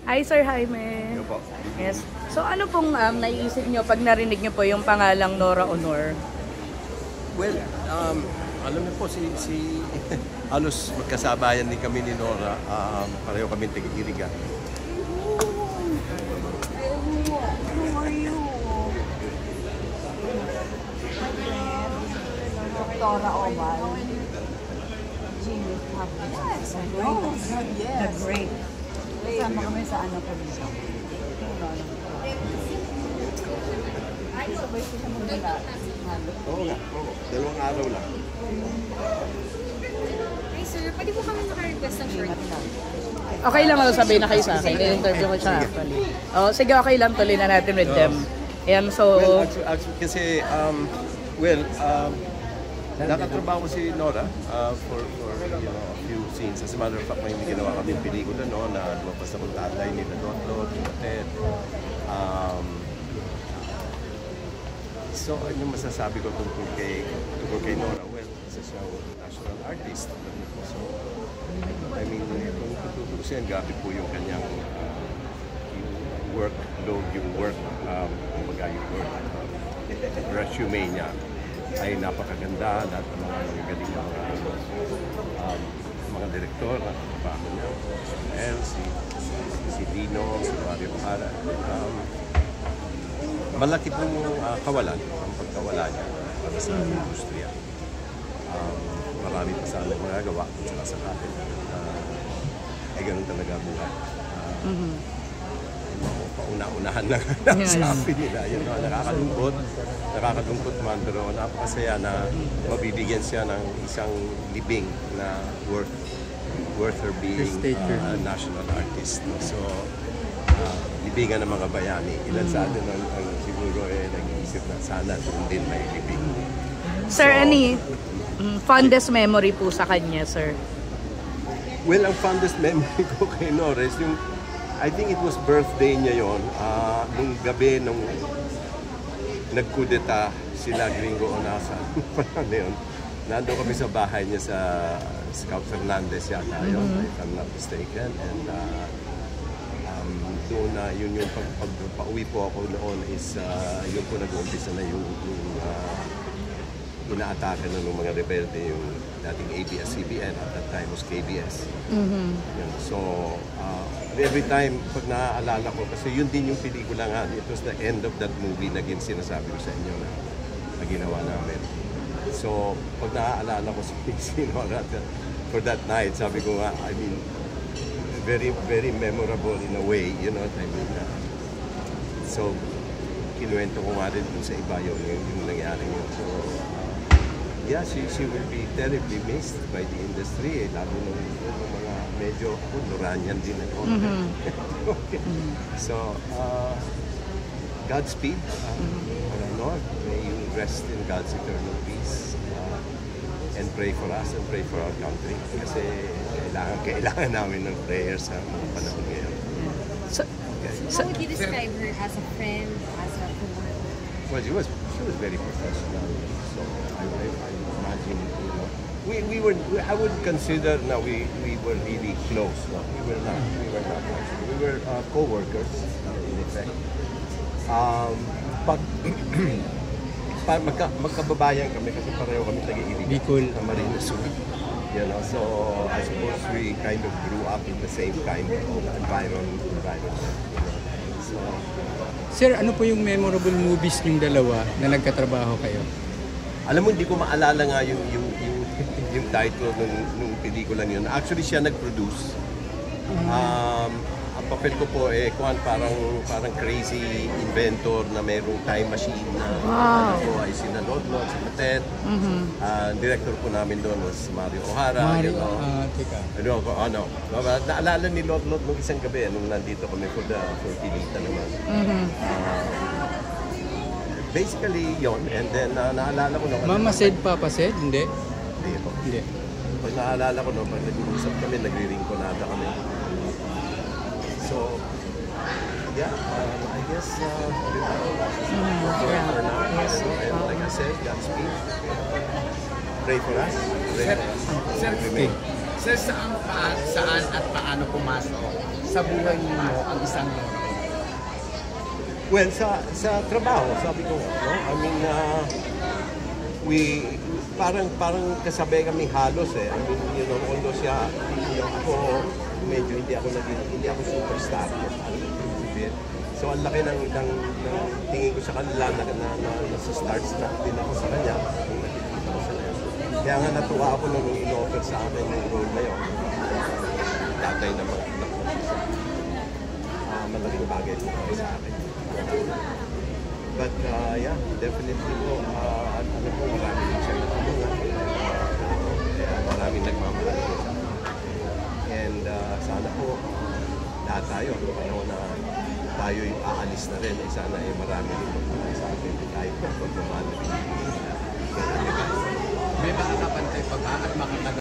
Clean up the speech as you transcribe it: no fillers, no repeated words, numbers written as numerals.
Hi, Sir Jaime. Yo po. Yes. So ano pong naiisip nyo pag narinig nyo po yung pangalang Nora Aunor? Well, alam niyo po, halos magkasabayan din kami ni Nora. Pareho kami taga-Iriga. How are you? Doctora Oval. Genius Public. Yes. The great. Kasama kami sa ano po dito. Sabay siya magmula. Oo nga, oo. 2 araw lang. Hi sir, pwede po kami naka-request ng short film? Okay lang ako sabihin na kayo sa akin. I-interview ko siya actually. Oh, sige, okay lang. Tuloy na natin with them. Ayan, so... Well, actually kasi, nakatrabaho si Nora for a few scenes. As a matter of fact, may ginawa kami pelikula no, na lumabas na kung tatay nila Lotlot, Ted. So, ano masasabi ko tungkol kay Nora? Well, isa siya national artist. So, I mean, kung tutusin, gabi po yung kanyang workload, yung work, resume niya ay napakaganda. Lahat ng mga galing mga direktor na trabaho niya. Si Dino, si Mario O'Hara. Malaki pong kawalan ang pagkawala niya para sa industriya. Marami pa sana magagawa at sa atin. Ay ganun talaga buhay. Pauna-unahan lang ang sabi nila. Yun, nakakalungkot man, pero napakasaya na mabibigyan siya ng isang libing na worth her being a national artist. No? So, libingan ng mga bayani. Ilan sa atin ang siguro nag-iisip na sana doon din may libing. Sir, any fondest memory po sa kanya, sir? Well, ang fondest memory ko kay Nora is yung, I think it was birthday niya yon. Nung gabi, nung nagkudeta sila Gringo Onasa. Parang na yun. Nandun kami sa bahay niya sa Scout Fernandez yata yun, if I'm not mistaken. And doon na yun yung pag-pauwi po ako noon is yun po nag-uumpisa na yung inaatake na ng mga rebelde yung dating ABS-CBN at that time was KBS. Yun. So every time pag naaalala ko, kasi yun din yung pelikula nga, it was the end of that movie na sinasabi ko sa inyo na ginawa namin. So pag naaalala ko si Nora for that night, sabi ko nga, I mean, very, very memorable in a way, you know what I mean? So, kinuwento ko nga rin dun sa iba yung nangyari yun. So, yeah, she will be terribly missed by the industry, lalo nung mga medyo, Noranyan din ako. Okay. So, Godspeed, Nora, may you rest in God's eternal peace. And pray for us and pray for our country. Kasi kailangan namin ng prayers sa mga panahon ngayon. How would you describe her as a friend, as a coworker? Well, she was very professional. So I imagine, you know, I would consider na we were really close. No? We were not actually. We were co-workers in effect. But magkababayan kami kasi pareho kami taga-Iriga. Bicol. Na Marines Sur. You know, so I suppose we kind of grew up in the same kind of environment. You know? So, Sir, ano po yung memorable movies yung dalawa na nagkatrabaho kayo? alam mo, hindi ko maalala nga yung title nung pelikula niyon. Actually, siya nag-produce. Ang papel ko po parang crazy inventor na mayroong time machine na ay sina Lotlot, sina Ted. Director po namin doon was Mario O'Hara. Naalala ni Lotlot nung isang gabi nung nandito kami for Pilita naman. Basically yon, and then naalala ko naman. Mama said, Papa said? Hindi? Hindi. Pag naalala ko naman, pag nag-uusap kami, nagre-ringkonada kami. So, yeah, I guess, for now, and like I said, Godspeed. Pray for us. Pray for us. Sir, saan at paano pumasok sa buhay mo ang isang lolo? Well, sa trabaho, sabi ko, no? I mean, parang kasabay kami halos eh. I mean, you know, although ako, medyo hindi ako superstar. So, ang laki ng tingin ko sa kanila na nasa start din ako sa kanya. Kaya nga natuwa ako nung in-offer sa akin yung role na yun. Tatay na malaking bagay sa akin. But yeah, definitely po, marami din siya natulungan. Maraming nagmamahal ko sa akin. And sana po, lahat tayo, panahon na tayo'y aalis na rin, sana marami rin magmamahal sa akin. Kahit po, pagmamahal na rin. May makakapantay pa ba at makakagawa